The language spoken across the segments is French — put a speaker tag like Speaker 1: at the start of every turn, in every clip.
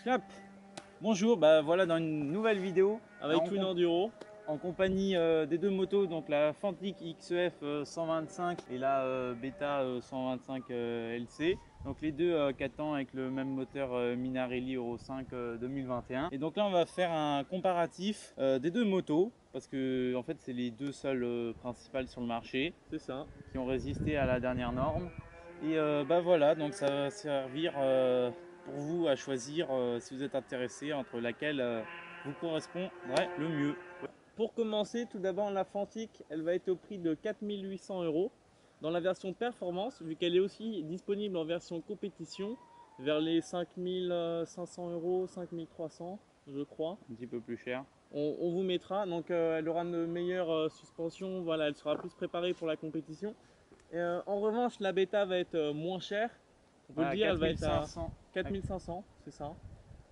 Speaker 1: Snap. Bonjour, bah voilà dans une nouvelle vidéo
Speaker 2: Avec une enduro.
Speaker 1: en compagnie des deux motos, donc la Fantic XEF 125 et la Beta 125 LC. Donc les deux 4 ans avec le même moteur Minarelli Euro 5 2021. Et donc là on va faire un comparatif des deux motos parce que en fait c'est les deux seules principales sur le marché.
Speaker 2: C'est ça.
Speaker 1: Qui ont résisté à la dernière norme. Et bah voilà, donc ça va servir pour vous à choisir si vous êtes intéressé entre laquelle vous correspondrait le mieux.
Speaker 2: Pour commencer, tout d'abord, la Fantic, elle va être au prix de 4 800 € dans la version performance, vu qu'elle est aussi disponible en version compétition, vers les 5 500 €, 5 300, je crois.
Speaker 1: Un petit peu plus cher.
Speaker 2: On vous mettra, donc elle aura une meilleure suspension, voilà, elle sera plus préparée pour la compétition. Et, en revanche, la bêta va être moins chère. On peut le dire, elle va être à 4500, c'est ça.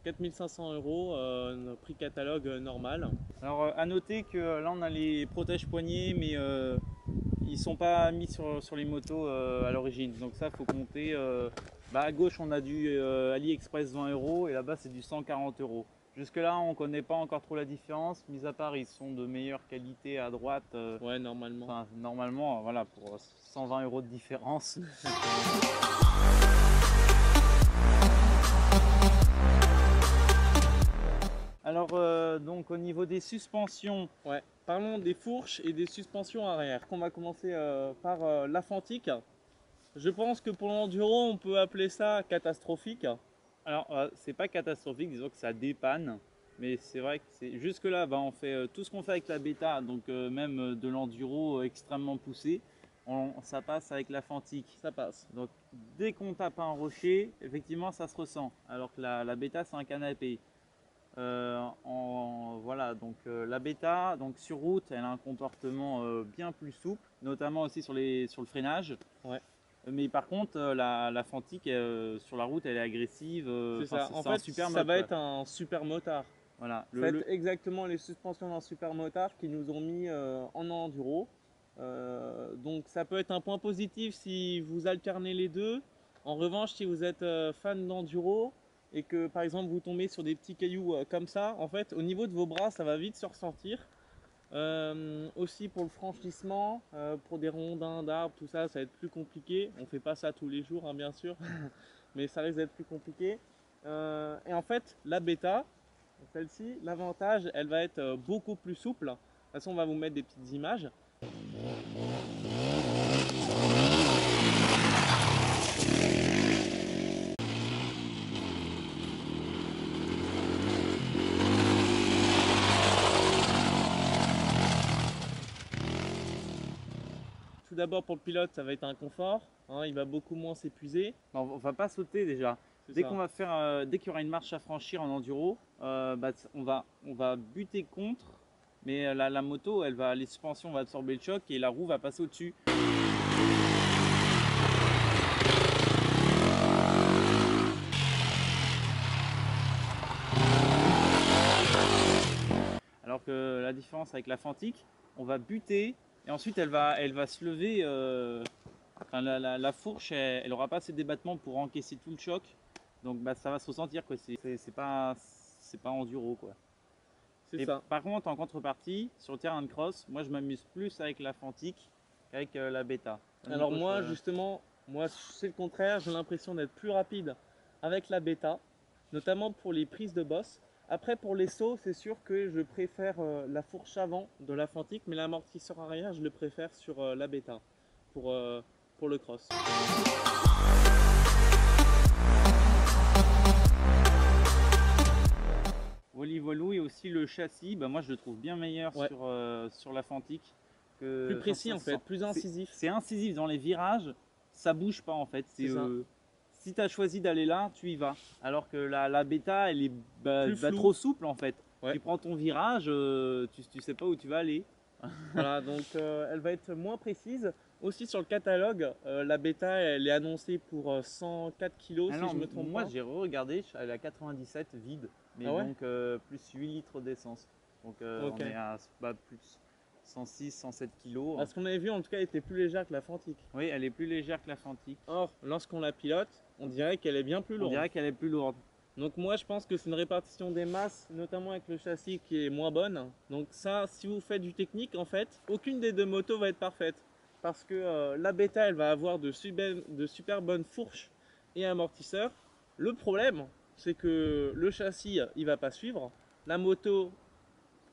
Speaker 2: 4500 €, prix catalogue normal.
Speaker 1: Alors à noter que là on a les protèges poignets, mais ils sont pas mis sur les motos à l'origine. Donc ça faut compter. À gauche on a du AliExpress 20 € et là-bas c'est du 140 €. Jusque là on connaît pas encore trop la différence, mis à part ils sont de meilleure qualité à droite.
Speaker 2: Ouais, normalement.
Speaker 1: Enfin, normalement, voilà, pour 120 € de différence. Alors, donc au niveau des suspensions,
Speaker 2: Ouais, parlons des fourches et des suspensions arrière. On va commencer par la Fantic. Je pense que pour l'enduro, on peut appeler ça catastrophique.
Speaker 1: alors c'est pas catastrophique, disons que ça dépanne, mais c'est vrai que c'est jusque-là, bah, on fait tout ce qu'on fait avec la bêta, donc même de l'enduro extrêmement poussé, ça passe avec la Fantic.
Speaker 2: Ça passe.
Speaker 1: Donc dès qu'on tape un rocher, effectivement ça se ressent, alors que la bêta c'est un canapé. Voilà, donc la bêta, donc sur route, elle a un comportement bien plus souple, notamment aussi sur le freinage.
Speaker 2: Ouais.
Speaker 1: Mais par contre, la Fantic sur la route, elle est agressive.
Speaker 2: C'est ça. En
Speaker 1: C'est un
Speaker 2: fait,
Speaker 1: super
Speaker 2: ça
Speaker 1: mode,
Speaker 2: va
Speaker 1: quoi.
Speaker 2: être un super motard.
Speaker 1: Voilà.
Speaker 2: Ça va être exactement les suspensions d'un super motard qu'ils nous ont mis en enduro. Donc ça peut être un point positif si vous alternez les deux. En revanche, si vous êtes fan d'enduro et que par exemple vous tombez sur des petits cailloux comme ça, en fait au niveau de vos bras ça va vite se ressentir. Aussi pour le franchissement, pour des rondins d'arbres, tout ça, ça va être plus compliqué. On fait pas ça tous les jours, hein, bien sûr, mais ça risque d'être plus compliqué. Et en fait, la bêta, celle-ci, l'avantage, elle va être beaucoup plus souple. De toute façon, on va vous mettre des petites images. Tout d'abord pour le pilote, ça va être un confort, hein, il va beaucoup moins s'épuiser.
Speaker 1: On va pas sauter déjà. Dès qu'il y aura une marche à franchir en enduro, on va buter contre, mais la moto, les suspensions vont absorber le choc et la roue va passer au-dessus. Alors que la différence avec la Fantic, on va buter et ensuite elle va se lever. Enfin, la fourche, elle aura pas assez de débattement pour encaisser tout le choc. Donc ça va se ressentir, quoi. C'est pas enduro, quoi.
Speaker 2: C'est ça.
Speaker 1: Par contre, en contrepartie, sur le terrain de cross, moi je m'amuse plus avec la Fantic qu'avec la bêta.
Speaker 2: Alors moi, justement, c'est le contraire, j'ai l'impression d'être plus rapide avec la bêta, notamment pour les prises de bosse. Après, pour les sauts, c'est sûr que je préfère la fourche avant de la Fantic, mais l'amortisseur arrière, je le préfère sur la bêta pour le cross.
Speaker 1: Voilà, et aussi le châssis, bah moi je le trouve bien meilleur
Speaker 2: Ouais.
Speaker 1: sur la Fantic.
Speaker 2: Plus précis en fait, plus incisif.
Speaker 1: C'est incisif dans les virages, ça bouge pas en fait.
Speaker 2: C'est ça.
Speaker 1: Si tu as choisi d'aller là, tu y vas. Alors que la bêta, elle est
Speaker 2: Plus floue.
Speaker 1: trop souple en fait.
Speaker 2: Ouais.
Speaker 1: Tu prends ton virage, tu sais pas où tu vas aller.
Speaker 2: Voilà, donc elle va être moins précise. Aussi sur le catalogue, la bêta elle est annoncée pour 104 kg si je me trompe
Speaker 1: moi
Speaker 2: pas.
Speaker 1: j'ai regardé, elle est à 97 vide, mais
Speaker 2: Ah ouais,
Speaker 1: donc plus 8 litres d'essence. Donc
Speaker 2: ok.
Speaker 1: on est à plus 106, 107 kg.
Speaker 2: À ce qu'on avait vu, en tout cas, elle était plus légère que la Fantic.
Speaker 1: Oui, elle est plus légère que la Fantic.
Speaker 2: Or, lorsqu'on la pilote, on dirait qu'elle est bien plus
Speaker 1: On
Speaker 2: lourde.
Speaker 1: dirait qu'elle est plus lourde.
Speaker 2: Donc moi je pense que c'est une répartition des masses, notamment avec le châssis qui est moins bonne. Donc ça, si vous faites du technique, en fait, aucune des deux motos va être parfaite. Parce que la bêta, elle va avoir de super bonnes fourches et amortisseurs. Le problème, c'est que le châssis, il va pas suivre. La moto,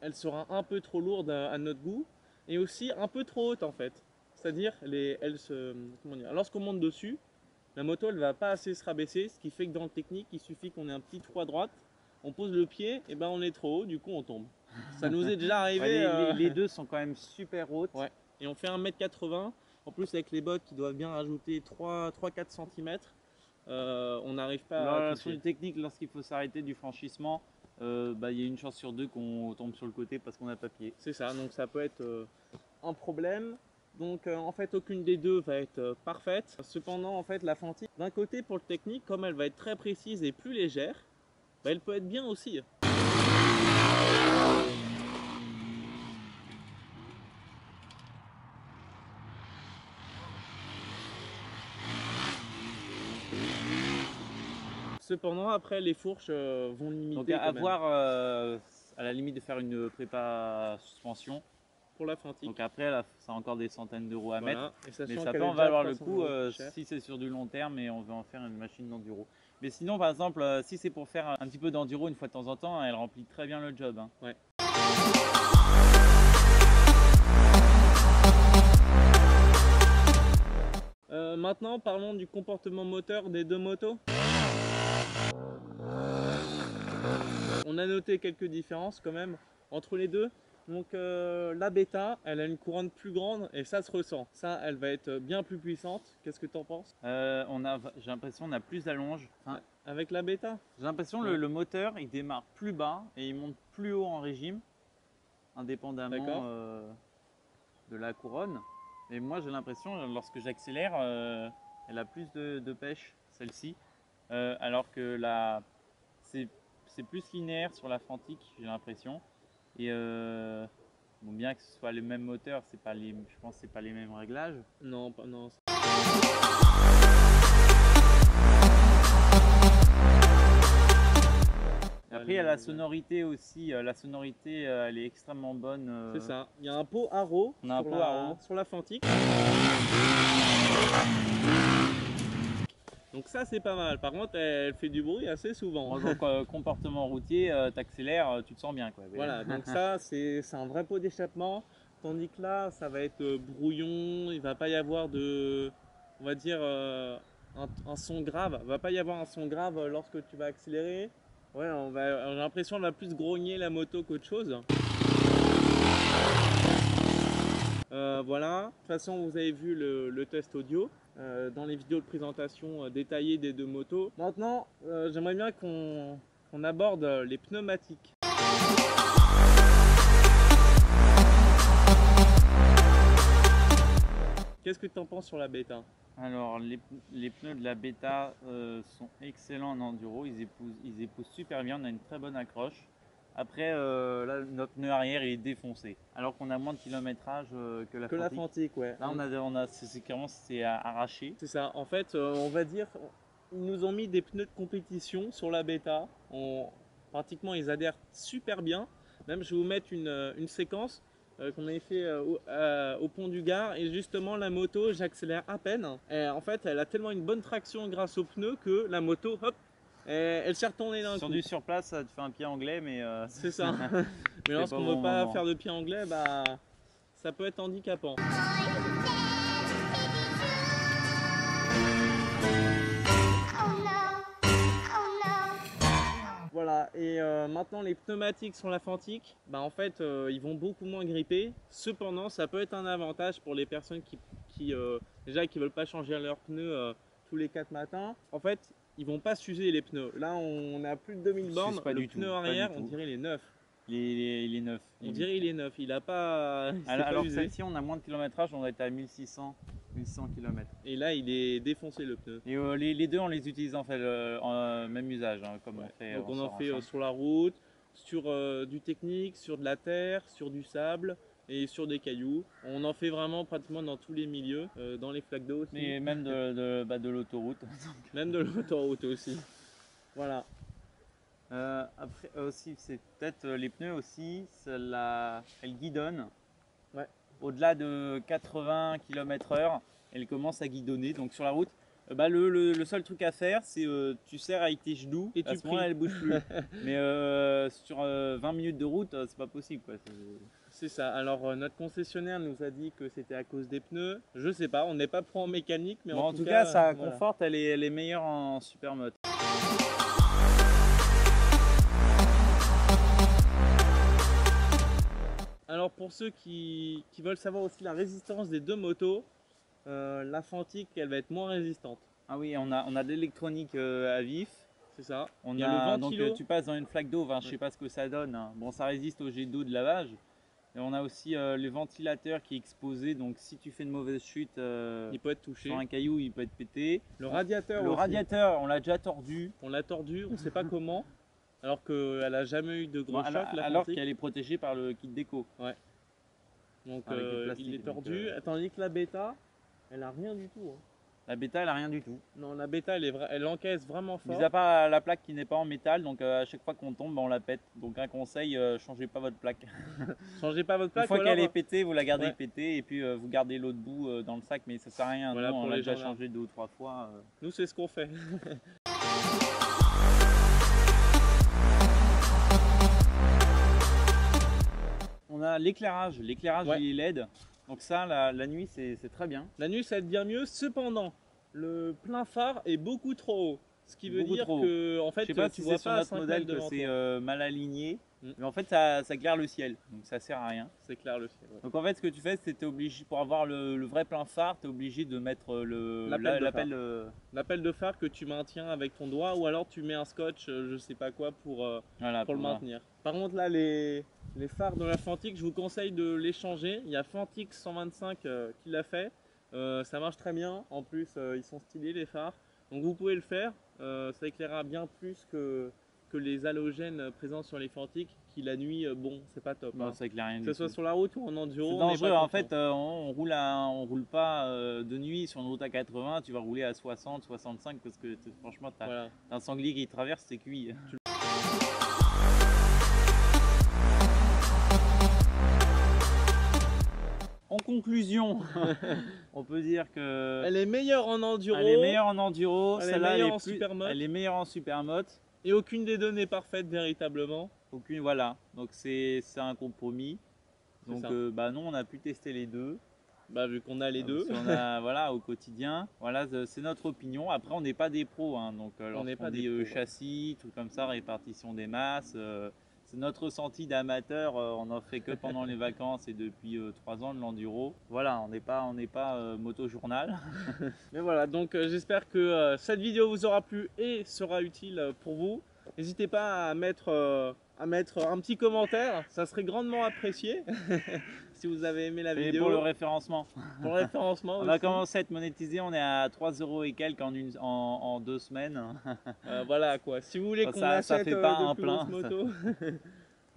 Speaker 2: elle sera un peu trop lourde à notre goût. Et aussi un peu trop haute en fait. C'est-à-dire, lorsqu'on monte dessus, la moto elle va pas assez se rabaisser, ce qui fait que dans le technique, il suffit qu'on ait un petit trou à droite, on pose le pied, et ben on est trop haut, du coup on tombe. Ça nous est déjà
Speaker 1: Ouais,
Speaker 2: arrivé.
Speaker 1: les deux sont quand même super hautes.
Speaker 2: Ouais. Et on fait 1,80 m. En plus avec les bottes qui doivent bien rajouter 3-4 cm, on n'arrive pas à
Speaker 1: Sur
Speaker 2: toucher.
Speaker 1: le technique, lorsqu'il faut s'arrêter du franchissement, il y a une chance sur deux qu'on tombe sur le côté parce qu'on n'a pas pied.
Speaker 2: C'est ça, donc ça peut être un problème. Donc en fait aucune des deux va être parfaite. Cependant en fait la Fanti, d'un côté pour le technique, comme elle va être très précise et plus légère, bah, elle peut être bien aussi. Cependant après les fourches vont limiter.
Speaker 1: Donc à voir à la limite de faire une prépa suspension.
Speaker 2: Pour la Fanti.
Speaker 1: Donc après là, ça a encore des centaines d'euros à mettre. Mais ça peut en valoir le coup si c'est sur du long terme et on veut en faire une machine d'enduro. Mais sinon par exemple si c'est pour faire un petit peu d'enduro une fois de temps en temps, elle remplit très bien le job. Hein.
Speaker 2: Ouais. Maintenant parlons du comportement moteur des deux motos. On a noté quelques différences quand même entre les deux. Donc la bêta, elle a une couronne plus grande et ça se ressent. Ça, elle va être bien plus puissante. Qu'est-ce que tu en penses?
Speaker 1: J'ai l'impression qu'on a plus d'allonge. Enfin,
Speaker 2: avec la bêta?
Speaker 1: J'ai l'impression que le moteur, il démarre plus bas et il monte plus haut en régime, indépendamment de la couronne. Et moi, j'ai l'impression, lorsque j'accélère, elle a plus de pêche, celle-ci. Alors que là, c'est plus linéaire sur la Fantic, j'ai l'impression. Et bon, bien que ce soit le même moteur, je pense que c'est pas les mêmes réglages.
Speaker 2: Non, non.
Speaker 1: Après, il y a la sonorité aussi. La sonorité, elle est extrêmement bonne.
Speaker 2: C'est ça. Il y a un pot haro sur la Fantic. Donc ça c'est pas mal, par contre elle fait du bruit assez souvent.
Speaker 1: Donc comportement routier, t'accélères, tu te sens bien quoi.
Speaker 2: Voilà, donc ça c'est un vrai pot d'échappement, tandis que là ça va être brouillon, il va pas y avoir de, on va dire un son grave, il va pas y avoir un son grave lorsque tu vas accélérer. Ouais, j'ai l'impression qu'on va plus grogner la moto qu'autre chose. Voilà, de toute façon vous avez vu le test audio dans les vidéos de présentation détaillées des deux motos. Maintenant j'aimerais bien qu'on aborde les pneumatiques. Qu'est-ce que tu en penses sur la bêta?
Speaker 1: Alors les pneus de la bêta sont excellents en enduro, ils épousent super bien, on a une très bonne accroche. Après, là, notre pneu arrière il est défoncé, alors qu'on a moins de kilométrage que la Fantic.
Speaker 2: La Fantic, ouais.
Speaker 1: Là, c'est arraché.
Speaker 2: C'est ça. En fait, on va dire, ils nous ont mis des pneus de compétition sur la bêta. Pratiquement, ils adhèrent super bien. Même, je vais vous mettre une séquence qu'on avait fait au pont du Gard. Et justement, la moto, j'accélère à peine. Et en fait, elle a tellement une bonne traction grâce aux pneus que la moto, hop, elle s'est retournée d'un coup.
Speaker 1: Sur du surplace, ça te fait un pied anglais, mais
Speaker 2: c'est ça. Mais lorsqu'on ne veut pas faire de pied anglais, bah, ça peut être handicapant. Voilà, et maintenant les pneumatiques sur la Fantic, bah, en fait ils vont beaucoup moins gripper. Cependant, ça peut être un avantage pour les personnes qui veulent pas changer leurs pneus tous les 4 matins. En fait, ils vont pas s'user les pneus. Là, on a plus de 2000 bornes. Le pneu arrière, on dirait il est neuf.
Speaker 1: Il est neuf.
Speaker 2: On dirait il est neuf. Il a pas.
Speaker 1: Alors celle-ci, on a moins de kilométrage, on doit être à 1600 km.
Speaker 2: Et là, il est défoncé le pneu.
Speaker 1: Et les deux, on les utilise en fait en même usage, hein, comme on fait.
Speaker 2: Donc on en fait sur la route, sur du technique, sur de la terre, sur du sable et sur des cailloux. On en fait vraiment pratiquement dans tous les milieux, dans les flaques d'eau aussi.
Speaker 1: Mais même de l'autoroute.
Speaker 2: Même de l'autoroute aussi. Voilà.
Speaker 1: Après aussi, c'est peut-être les pneus aussi, elle guidonne.
Speaker 2: Ouais.
Speaker 1: Au-delà de 80 km/h, elle commence à guidonner. Donc sur la route, le seul truc à faire, c'est tu serres avec tes genoux
Speaker 2: Et
Speaker 1: à
Speaker 2: tu
Speaker 1: ce moment-là,
Speaker 2: pries.
Speaker 1: elle bouge plus. Mais sur 20 minutes de route, c'est pas possible, quoi.
Speaker 2: C'est ça. Alors notre concessionnaire nous a dit que c'était à cause des pneus. Je sais pas, on n'est pas pro en mécanique, mais
Speaker 1: Bon,
Speaker 2: en
Speaker 1: en tout
Speaker 2: cas,
Speaker 1: cas, ça
Speaker 2: voilà.
Speaker 1: conforte, elle est meilleure en supermoto.
Speaker 2: Alors pour ceux qui veulent savoir aussi la résistance des deux motos, la Fantic elle va être moins résistante.
Speaker 1: Ah oui, on a de l'électronique à vif.
Speaker 2: C'est ça.
Speaker 1: On
Speaker 2: Il y a le
Speaker 1: a donc
Speaker 2: ventilo.
Speaker 1: tu passes dans une flaque d'eau, enfin, je
Speaker 2: Ouais.
Speaker 1: sais pas ce que ça donne, hein. Bon, ça résiste au jet d'eau de lavage. Et on a aussi le ventilateur qui est exposé, donc si tu fais une mauvaise chute
Speaker 2: Il peut être touché.
Speaker 1: sur un caillou, il peut être pété.
Speaker 2: Le radiateur
Speaker 1: Le
Speaker 2: aussi.
Speaker 1: radiateur, on l'a déjà tordu.
Speaker 2: On l'a tordu, on ne sait pas comment, alors qu'elle a jamais eu de gros
Speaker 1: Bon,
Speaker 2: chocs la
Speaker 1: alors
Speaker 2: Fantic.
Speaker 1: qu'elle est protégée par le kit déco.
Speaker 2: Donc
Speaker 1: avec le plastique,
Speaker 2: il est
Speaker 1: donc,
Speaker 2: tordu, tandis que la Beta, elle a rien du tout. Hein.
Speaker 1: La Beta, elle a rien du tout.
Speaker 2: Non, la Beta, elle encaisse vraiment fort.
Speaker 1: Mis à part la plaque qui n'est pas en métal, donc à chaque fois qu'on tombe, on la pète. Donc un conseil, changez pas votre plaque.
Speaker 2: Changez pas votre
Speaker 1: Une
Speaker 2: plaque.
Speaker 1: fois
Speaker 2: ou
Speaker 1: qu'elle
Speaker 2: alors,
Speaker 1: est pétée, vous la gardez
Speaker 2: ouais.
Speaker 1: pétée et puis vous gardez l'autre bout dans le sac, mais ça sert à rien.
Speaker 2: Voilà,
Speaker 1: Nous,
Speaker 2: pour
Speaker 1: on l'a
Speaker 2: les
Speaker 1: déjà
Speaker 2: gendarmes.
Speaker 1: changé 2 ou 3 fois.
Speaker 2: Nous, c'est ce qu'on fait.
Speaker 1: On a l'éclairage,
Speaker 2: Ouais.
Speaker 1: il est LED. Donc ça, la nuit, c'est très bien.
Speaker 2: La nuit, ça va être bien mieux. Cependant, le plein phare est beaucoup trop haut. Ce qui veut
Speaker 1: Beaucoup
Speaker 2: dire
Speaker 1: trop haut.
Speaker 2: que, en fait,
Speaker 1: Je sais pas
Speaker 2: tu
Speaker 1: si
Speaker 2: vois
Speaker 1: c'est sur
Speaker 2: pas à
Speaker 1: notre
Speaker 2: 5
Speaker 1: modèle
Speaker 2: mètres
Speaker 1: que
Speaker 2: devant
Speaker 1: c'est
Speaker 2: toi.
Speaker 1: mal aligné,
Speaker 2: Mm.
Speaker 1: mais en fait ça claire le ciel, donc ça sert à rien.
Speaker 2: C'est clair le ciel. Ouais.
Speaker 1: Donc en fait ce que tu fais, c'est que tu es obligé, pour avoir le vrai plein phare, tu es obligé de mettre
Speaker 2: L'appel de
Speaker 1: l'appel.
Speaker 2: L'appel de phare que tu maintiens avec ton doigt, ou alors tu mets un scotch, je sais pas quoi, pour le maintenir. Par contre, là, les phares de la Fantic, je vous conseille de les changer. Il y a Fantic 125 qui l'a fait. Ça marche très bien. En plus, ils sont stylés les phares. Donc vous pouvez le faire. Ça éclairera bien plus que les halogènes présents sur les Fantic qui la nuit, bon, c'est pas top.
Speaker 1: Non,
Speaker 2: Hein.
Speaker 1: ça éclaire rien
Speaker 2: Que
Speaker 1: du
Speaker 2: ce soit
Speaker 1: tout.
Speaker 2: sur la route ou en enduro,
Speaker 1: C'est
Speaker 2: on n'est
Speaker 1: dangereux
Speaker 2: pas
Speaker 1: en
Speaker 2: content.
Speaker 1: fait, on roule pas de nuit sur une route à 80, tu vas rouler à 60, 65 parce que franchement t'as
Speaker 2: Voilà.
Speaker 1: un sanglier qui traverse, c'est cuit. En conclusion, on peut dire que
Speaker 2: Elle est meilleure en enduro.
Speaker 1: elle est meilleure en enduro,
Speaker 2: Elle est
Speaker 1: celle-là
Speaker 2: meilleure en supermoto.
Speaker 1: elle est meilleure en supermoto.
Speaker 2: Et aucune des deux n'est parfaite véritablement.
Speaker 1: Aucune, voilà. Donc c'est un compromis.
Speaker 2: C'est
Speaker 1: Donc
Speaker 2: ça.
Speaker 1: nous on a pu tester les deux.
Speaker 2: Bah, vu qu'on a les deux.
Speaker 1: Parce qu'on a, voilà, au quotidien. Voilà, c'est notre opinion. Après on n'est pas des pros, hein. Donc
Speaker 2: On n'est
Speaker 1: lorsqu'on
Speaker 2: pas des
Speaker 1: dit
Speaker 2: pros, ouais.
Speaker 1: châssis, tout comme ça, répartition des masses. C'est notre ressenti d'amateur, on n'en fait que pendant les vacances et depuis 3 ans de l'enduro. Voilà, on n'est pas moto-journal.
Speaker 2: Mais voilà, donc j'espère que cette vidéo vous aura plu et sera utile pour vous. N'hésitez pas à mettre un petit commentaire, ça serait grandement apprécié si vous avez aimé la
Speaker 1: Et
Speaker 2: vidéo.
Speaker 1: pour le référencement.
Speaker 2: Pour le référencement
Speaker 1: On a
Speaker 2: aussi.
Speaker 1: commencé à être monétisé, on est à 3 € et quelques en 2 semaines.
Speaker 2: Voilà quoi, si vous voulez qu'on
Speaker 1: Ça
Speaker 2: achète
Speaker 1: fait pas
Speaker 2: de
Speaker 1: un
Speaker 2: plus
Speaker 1: plein,
Speaker 2: grosses motos,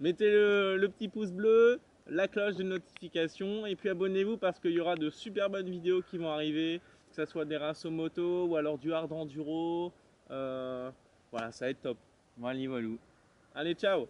Speaker 2: mettez le petit pouce bleu, la cloche de notification et puis abonnez-vous parce qu'il y aura de super bonnes vidéos qui vont arriver, que ce soit des races moto ou alors du hard enduro. Voilà, ça va être top.
Speaker 1: Voilà, voilou.
Speaker 2: Allez, ciao!